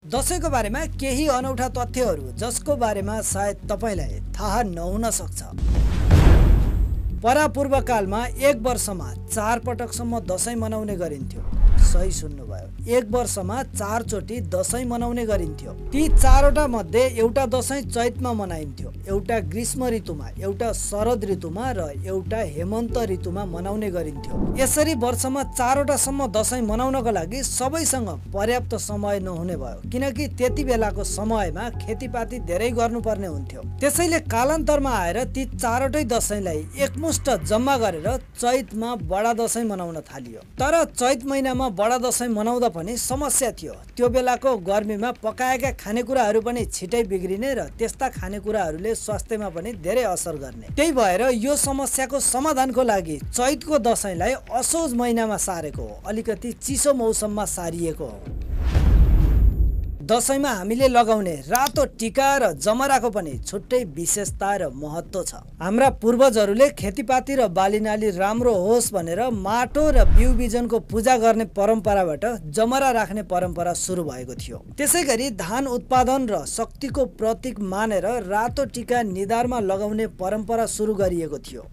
दशैंको बारेमा केही अनौठा तथ्यहरू जसको बारेमा सायद तपाईलाई थाहा नहुन सक्छ। परापूर्व कालमा एक वर्षमा 4 पटकसम्म दशैं मनाउने गरिन्थ्यो। सही सुन्नुभयो, एक वर्षमा 4 चोटि दशैं मनाउने गरिन्थ्यो। ती 4 वटा मध्ये एउटा दशैं चैतमा मनाइन्थ्यो, एउटा ग्रीष्म ऋतुमा, एउटा शरद ऋतुमा र एउटा हेमन्त ऋतुमा मनाउने गरिन्थ्यो। यसरी वर्षमा 4 वटासम्म दशैं मनाउनको लागि सबैसँग पर्याप्त समय नहुने भयो, किनकि त्यति बेलाको समयमा खेतीपाती धेरै गर्नुपर्ने हुन्थ्यो। त्यसैले कालान्तरमा आएर ती 4 वटै दशैंलाई एकमुष्ट जम्मा गरेर चैतमा बडा दशैं मनाउन थालियो। तर चैत महिनामा बडा दशैं मनाउँदा पनि समस्या थियो। त्यो बेलाको गर्मीमा पकाएका खानेकुराहरू पनि छिटै बिग्रिने र त्यस्ता खानेकुराहरूले स्वास्थ्यमा पनि धेरै असर गर्ने। त्यही भएर यो समस्याको समाधानको लागि चैतको दशैंलाई असोज महिनामा सारेको हो, अलिकति चिसो मौसममा सारिएको हो। दशैंमा हामीले लगाउने रातो टीका र जमराको पनि छुट्टै विशेषता र महत्त्व छ। हाम्रा पूर्वजहरूले खेतीपाती र बालीनाली राम्रो होस् भनेर माटो र बिउ बिजनको पूजा गर्ने परम्पराबाट जमरा राख्ने परम्परा सुरु भएको थियो। त्यसैगरी धान उत्पादन र शक्तिको प्रतीक मानेर रातो टीका निधारमा लगाउने परम्परा सुरु गरिएको थियो।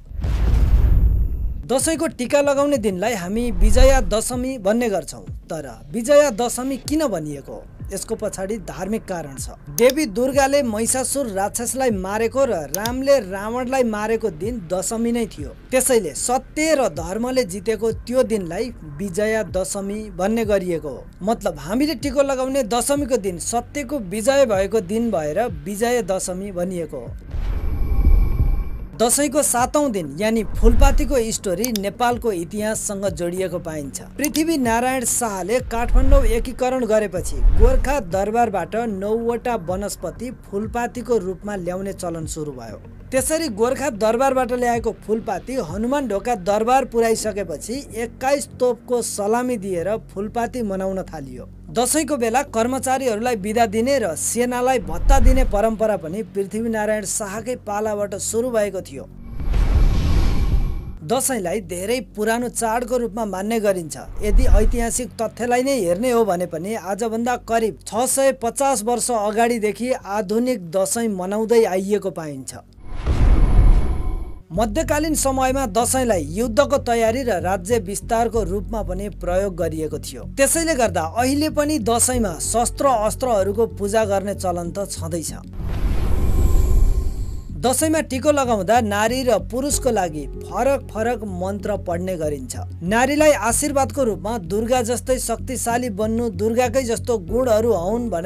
दशैंको टीका लगाउने दिनलाई हामी विजया दशमी भन्ने गर्छौं। तर विजया दशमी किन भनिएको हो? यसको पछाडि धार्मिक कारण छ। देवी दुर्गाले महिषासुर राक्षसलाई मारेको र रामले रावणलाई मारेको दिन दशमी नै थियो। त्यसैले सत्य र धर्मले जितेको त्यो दिनलाई विजया दशमी भन्ने गरिएको हो। मतलब हामीले टीको लगाउने दशमीको दिन सत्यको विजय भएको दिन भएर विजय दशमी भनिएको हो। दशैंको 7औं दिन यानी फूलपातीको स्टोरी नेपालको इतिहाससँग जोडिएको पाइन्छ। पृथ्वी नारायण शाहले काठमाडौँ एकीकरण गरेपछि गोर्खा दरबारबाट 9 वटा वनस्पति फूलपातीको रूपमा ल्याउने चलन सुरु भयो। त्यसरी गोर्खा दरबारबाट ल्याएको फूलपाती हनुमान ढोका दरबार पुर्याइसकेपछि 21 तोपको सलामी दिएर फूलपाती मनाउन थालियो। दशैंको बेला कर्मचारीहरूलाई बिदा दिने र सेनालाई भत्ता दिने परम्परा पनि पृथ्वीनारायण शाहकै पालाबाट सुरु भएको थियो। दशैंलाई धेरै पुरानो चाडको रूपमा मान्ने गरिन्छ। यदि ऐतिहासिक तथ्यलाई नै हेर्ने हो भने पनि आजभन्दा करिब 650 वर्ष अगाडिदेखि आधुनिक दशैं मनाउँदै आइएको पाइन्छ। मध्यकालीन समयमा दशैंलाई युद्धको तयारी र राज्य विस्तारको रूपमा पनि प्रयोग गरिएको थियो। त्यसैले गर्दा अहिले पनि दशैंमा शस्त्र अस्त्रहरूको पूजा गर्ने चलन त छँदैछ। दशैंमा टीको लगाउँदा नारी र पुरुषको लागि फरक फरक मन्त्र पढ्ने गरिन्छ। नारीलाई आशीर्वादको रूपमा दुर्गा जस्तै शक्तिशाली बन्नु, दुर्गाकै जस्तो गुणहरू हुन् भनेर